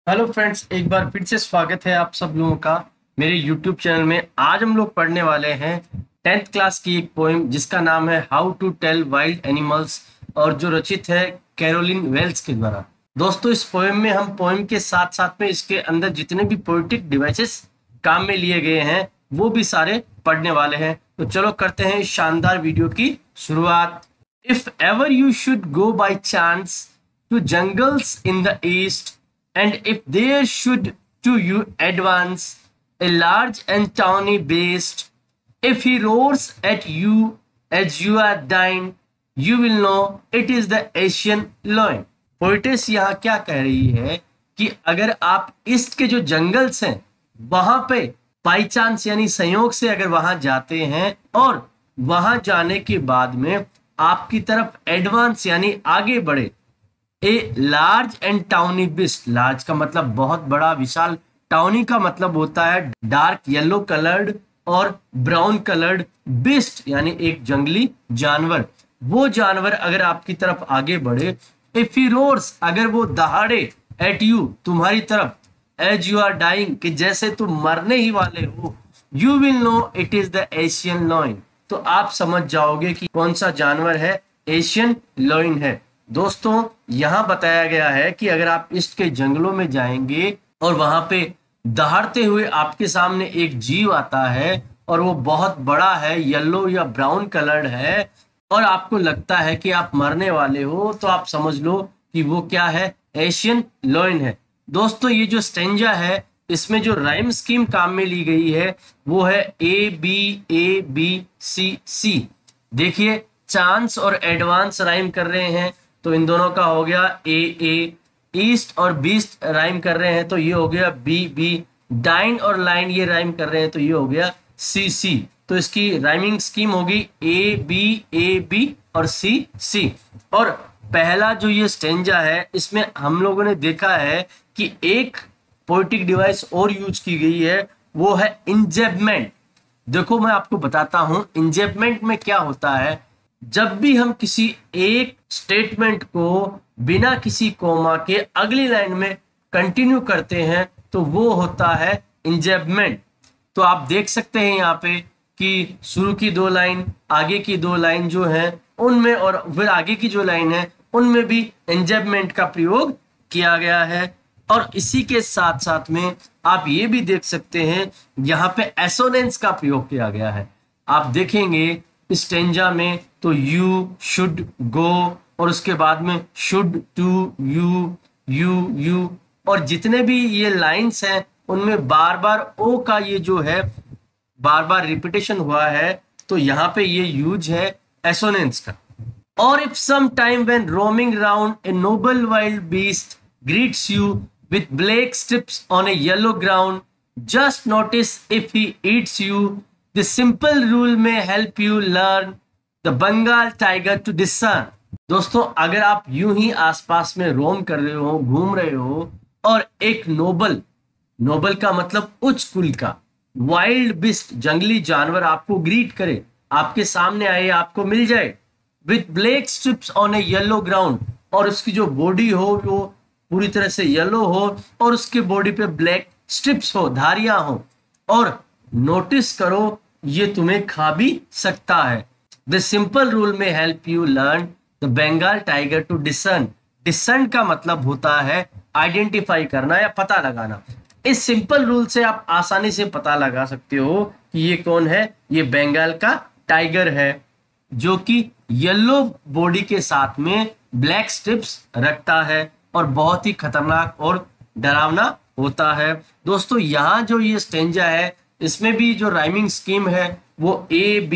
Hello friends, एक बार फिर से स्वागत है आप सब लोगों का मेरे यूट्यूब चैनल में। आज हम लोग पढ़ने वाले हैं 10th क्लास की एक पोएम जिसका नाम है how to tell wild animals और जो रचित है कैरोलिन वेल्स के द्वारा। दोस्तों, इस पोएम में हम पोएम के साथ साथ में इसके अंदर जितने भी पोएटिक डिवाइसेस काम में लिए गए हैं वो भी सारे पढ़ने वाले हैं। तो चलो करते हैं इस शानदार वीडियो की शुरुआत। If ever you should go by chance to jungles in the east, and if there should to you advance a large and tawny beast, if he roars at you as you are dying, you will know it is the Asian lion. Poetess यहाँ क्या कह रही है कि अगर आप east के जो जंगल्स हैं वहां पे बाई चांस यानी संयोग से अगर वहां जाते हैं और वहां जाने के बाद में आपकी तरफ एडवांस यानी आगे बढ़े a large and tawny beast. Large का मतलब बहुत बड़ा विशाल, टाउनी का मतलब होता है डार्क येलो कलर्ड और ब्राउन कलर्ड। बिस्ट यानी एक जंगली जानवर। वो जानवर अगर आपकी तरफ आगे बढ़े, इफ ही रोर्स अगर वो दहाड़े एट यू तुम्हारी तरफ, एज यू आर डाइंग कि जैसे तुम मरने ही वाले हो, you will know it is the Asian lion. तो आप समझ जाओगे कि कौन सा जानवर है, एशियन लॉइन है। दोस्तों, यहां बताया गया है कि अगर आप ईस्ट के जंगलों में जाएंगे और वहां पे दहाड़ते हुए आपके सामने एक जीव आता है और वो बहुत बड़ा है, येलो या ब्राउन कलर्ड है और आपको लगता है कि आप मरने वाले हो, तो आप समझ लो कि वो क्या है, एशियन लॉइन है। दोस्तों, ये जो स्टेंजा है इसमें जो राइम स्कीम काम में ली गई है वो है ABABCC। देखिए, चांस और एडवांस राइम कर रहे हैं तो इन दोनों का हो गया ए। ईस्ट और बीस्ट राइम कर रहे हैं तो ये हो गया बी। डाइन और लाइन ये राइम कर रहे हैं तो ये हो गया सी। तो इसकी राइमिंग स्कीम होगी A B और C। और पहला जो ये स्टेंजा है इसमें हम लोगों ने देखा है कि एक पोएटिक डिवाइस और यूज की गई है, वो है इंजेबमेंट। देखो, मैं आपको बताता हूं इंजेबमेंट में क्या होता है। जब भी हम किसी एक स्टेटमेंट को बिना किसी कोमा के अगली लाइन में कंटिन्यू करते हैं तो वो होता है इंजेबमेंट। तो आप देख सकते हैं यहाँ पे कि शुरू की दो लाइन, आगे की दो लाइन जो है उनमें और फिर आगे की जो लाइन है उनमें भी इंजेबमेंट का प्रयोग किया गया है। और इसी के साथ साथ में आप ये भी देख सकते हैं यहाँ पे एसोनेंस का प्रयोग किया गया है। आप देखेंगे स्टेंजा में तो यू शुड गो और उसके बाद में शुड टू यू और जितने भी ये लाइंस हैं उनमें बार बार ओ का ये जो है बार बार रिपीटेशन हुआ है, तो यहाँ पे ये यूज है एसोनेंस का। और if some time when roaming round a noble wild beast greets you with black stripes on a yellow ground, just notice if he eats you. The simple rule may help you learn the Bengal tiger to discern। दोस्तों, अगर आप यूं ही आसपास में रोम कर रहे हो, घूम रहे हो और एक नोबल का मतलब उच्च कुल का वाइल्ड बिस्ट जंगली जानवर आपको ग्रीट करे, आपके सामने आए, आपको मिल जाए with black stripes on a yellow ground और उसकी जो बॉडी हो वो पूरी तरह से येलो हो और उसके बॉडी पे ब्लैक स्ट्रिप्स हो, धारियां हो, और नोटिस करो ये तुम्हें खा भी सकता है। The simple rule may help you learn the Bengal tiger to discern. Discern का मतलब होता है आइडेंटिफाई करना या पता लगाना। इस सिंपल रूल से आप आसानी से पता लगा सकते हो कि ये कौन है, ये बंगाल का टाइगर है जो कि येलो बॉडी के साथ में ब्लैक स्ट्रिप्स रखता है और बहुत ही खतरनाक और डरावना होता है। दोस्तों, यहाँ जो ये स्टेंजा है इसमें भी जो राइमिंग स्कीम है वो A B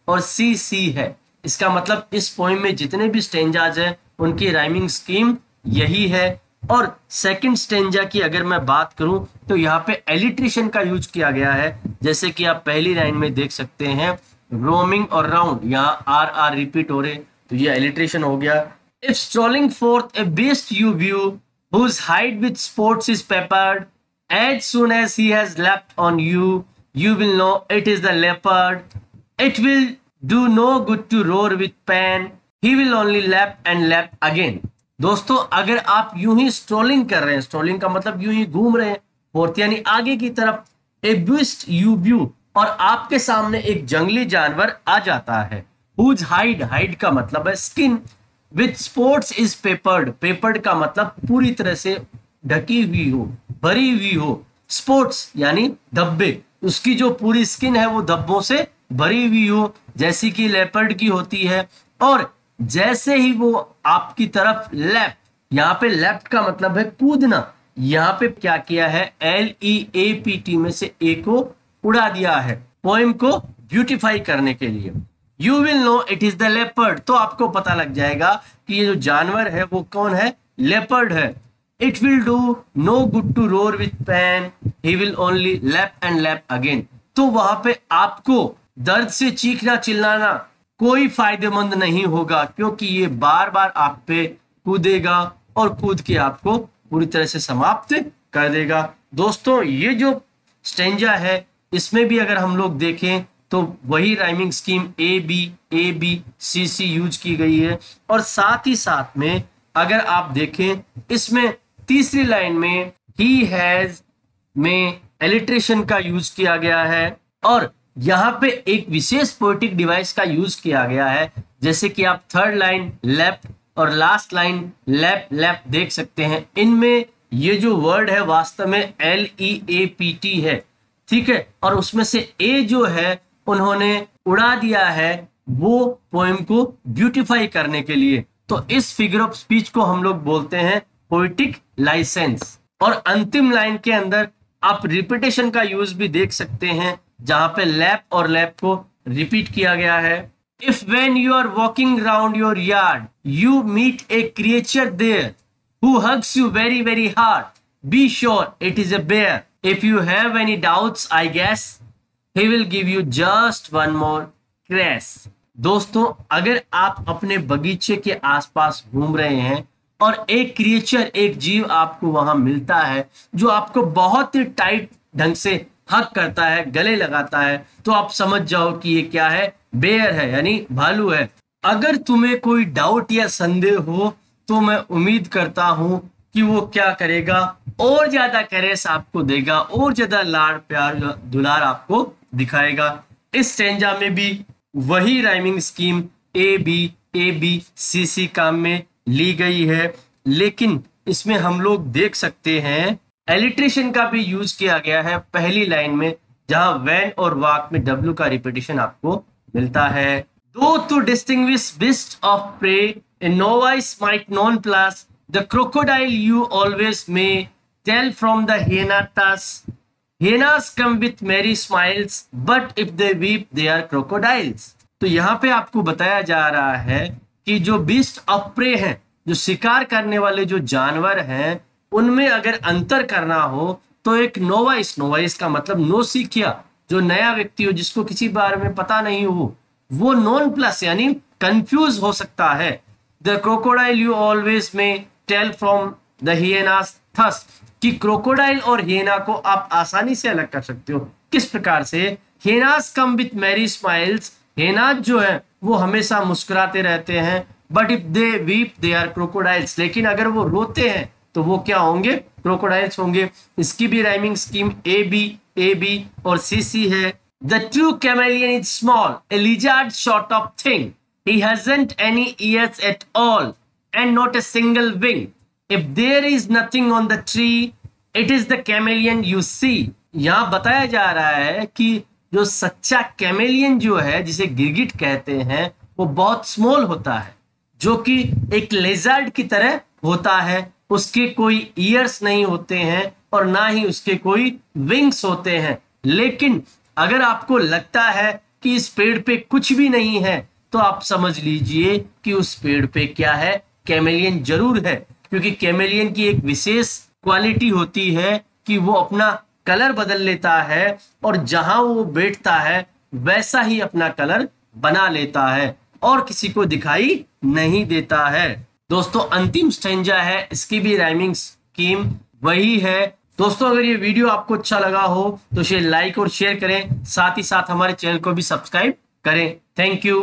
और C है। इसका मतलब इस पोएम में जितने भी स्टेंजाज हैं उनकी राइमिंग स्कीम यही है। और सेकंड स्टेंजा की अगर मैं बात करूं तो यहाँ पे एलिट्रेशन का यूज किया गया है, जैसे कि आप पहली लाइन में देख सकते हैं रोमिंग और राउंड, यहाँ R रिपीट हो रहे, तो ये एलिट्रेशन हो गया। If strolling forth a beast you view whose hide with spots is peppered, as soon as he has leapt on you, you will know it is the leopard. It will do no good to roar with pain. He will only lap and lap again. दोस्तों अगर आप यूं ही strolling कर रहे हैं, strolling का मतलब यूं ही घूम रहे हैं, फोर्थ यानी आगे की तरफ, ए बिस्ट यू व्यू, और आपके सामने एक जंगली जानवर आ जाता है, हुज हाइड, हाइड का मतलब है skin, with spots is peppered, peppered का मतलब पूरी तरह से ढकी हुई हो, भरी हुई हो, स्पॉट्स यानी धब्बे, उसकी जो पूरी स्किन है वो धब्बों से भरी हुई हो, जैसी कि लेपर्ड की होती है। और जैसे ही वो आपकी तरफ लेफ्ट, यहाँ पे लेफ्ट का मतलब है कूदना, यहाँ पे क्या किया है, LEAPT में से ए को उड़ा दिया है पोएम को ब्यूटिफाई करने के लिए। You will know it is the leopard, तो आपको पता लग जाएगा कि ये जो जानवर है वो कौन है, लेपर्ड है। It will do no good to roar with pain, he will only lap and lap again, तो वहां पे आपको दर्द से चीखना चिल्लाना कोई फायदेमंद नहीं होगा, क्योंकि ये बार बार आप पे कूदेगा और कूद के आपको पूरी तरह से समाप्त कर देगा। दोस्तों ये जो स्टेंजा है इसमें भी अगर हम लोग देखें तो वही rhyming scheme A B use की गई है। और साथ ही साथ में अगर आप देखें इसमें तीसरी लाइन में ही हैज में एलिट्रेशन का यूज किया गया है, और यहाँ पे एक विशेष पोएटिक डिवाइस का यूज किया गया है, जैसे कि आप थर्ड लाइन लेफ्ट और लास्ट लाइन लैप लैप देख सकते हैं, इनमें ये जो वर्ड है वास्तव में LEAPT है, ठीक है, और उसमें से ए जो है उन्होंने उड़ा दिया है वो पोएम को ब्यूटिफाई करने के लिए। तो इस फिगर ऑफ स्पीच को हम लोग बोलते हैं पोएटिक लाइसेंस। और अंतिम लाइन के अंदर आप रिपीटेशन का यूज भी देख सकते हैं, जहां पे लैप और लैप को रिपीट किया गया है। If when you are walking round your yard you meet a creature there who hugs you very very hard, be sure it is a bear. If you have any doubts, I guess he will give you just one more caress. दोस्तों अगर आप अपने बगीचे के आसपास घूम रहे हैं और एक क्रिएचर, एक जीव आपको वहां मिलता है जो आपको बहुत ही टाइट ढंग से हक करता है, गले लगाता है, तो आप समझ जाओ कि ये क्या है, बेयर है, यानी भालू है। अगर तुम्हें कोई डाउट या संदेह हो तो मैं उम्मीद करता हूं कि वो क्या करेगा, और ज्यादा कैरेस आपको देगा, और ज्यादा लाड़ प्यार दुलार आपको दिखाएगा। इस स्टेंजा में भी वही राइमिंग स्कीम ABCC काम में ली गई है, लेकिन इसमें हम लोग देख सकते हैं एलिट्रेशन का भी यूज किया गया है पहली लाइन में, जहां वैन और वाक में W का रिपीटेशन आपको मिलता है। Though to distinguish beasts of prey, a novice might nonplus, the crocodile you always may tell from the hyenas. Hyenas come with merry smiles, but if they weep, they are crocodiles. तो यहाँ पे आपको बताया जा रहा है कि जो beast of prey हैं, जो शिकार करने वाले जो जानवर हैं, उनमें अगर अंतर करना हो तो एक नोवाइस, नोवाइस का मतलब नो सीखिया, जो नया व्यक्ति हो जिसको किसी बारे में पता नहीं हो, वो नॉन प्लस यानी कंफ्यूज हो सकता है। द क्रोकोडाइल यू ऑलवेज में टेल फ्रॉम द हिएनास थस, कि क्रोकोडाइल और हिएना को आप आसानी से अलग कर सकते हो। किस प्रकार से, hyenas come with merry smiles, hyenas जो है वो हमेशा मुस्कुराते रहते हैं, but if they weep they are crocodiles, लेकिन अगर वो रोते हैं तो वो क्या होंगे, क्रोकोडाइल्स होंगे। इसकी भी राइमिंग स्कीम AB और CC है। The true chameleon is small, a lizard sort of thing. He hasn't any ears at all and not a single wing. If there is nothing on the tree, it is the chameleon you see. यहाँ बताया जा रहा है कि जो सच्चा chameleon जो है, जिसे गिरगिट कहते हैं, वो बहुत स्मॉल होता है, जो कि एक लेजर्ड की तरह होता है। उसके कोई ईयर्स नहीं होते हैं और ना ही उसके कोई विंग्स होते हैं। लेकिन अगर आपको लगता है कि इस पेड़ पे कुछ भी नहीं है, तो आप समझ लीजिए कि उस पेड़ पे क्या है, कैमेलियन जरूर है, क्योंकि कैमेलियन की एक विशेष क्वालिटी होती है कि वो अपना कलर बदल लेता है और जहां वो बैठता है वैसा ही अपना कलर बना लेता है और किसी को दिखाई नहीं देता है। दोस्तों अंतिम स्टेंजा है, इसकी भी राइमिंग स्कीम वही है। दोस्तों अगर ये वीडियो आपको अच्छा लगा हो तो इसे लाइक और शेयर करें, साथ ही साथ हमारे चैनल को भी सब्सक्राइब करें। Thank you.